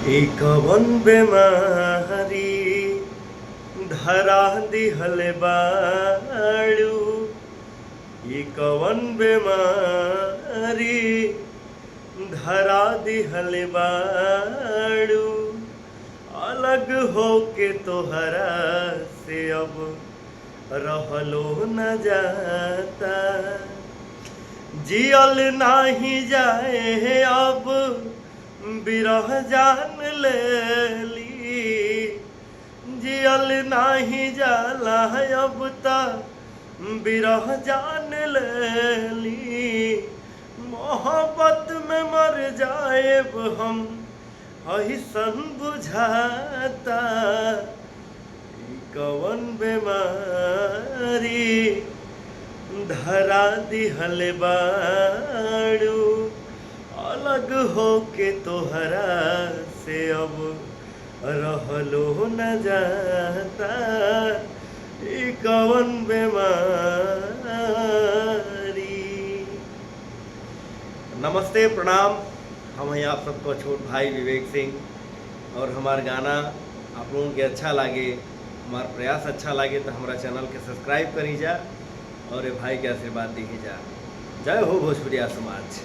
ई कवन बेमारी धरा दिहल बाड़ू। ई कवन बेमारी धरा दिहल बाड़ू। अलग होके तोहरा से अब रहलो न जाता। जियल नाही जाए अब बिरह जान लेली। जियल नाही जाला अब ता बिरह जान लेली। मोहब्बत में मर जाएब हम अहिसन बुझाता। ई कवन बेमारी धरा दिहल बाड़ू। अलग होके तोहरा से अब रहलो न जाता। ई कवन बेमारी। नमस्ते, प्रणाम। हम हैं आप सबको छोट भाई विवेक सिंह। और हमार गाना आप लोगों के अच्छा लगे, हमार प्रयास अच्छा लगे तो हमारा चैनल के सब्सक्राइब करी जा और ये भाई के आशीर्वाद दी जा। जय हो भोजपुरिया समाज।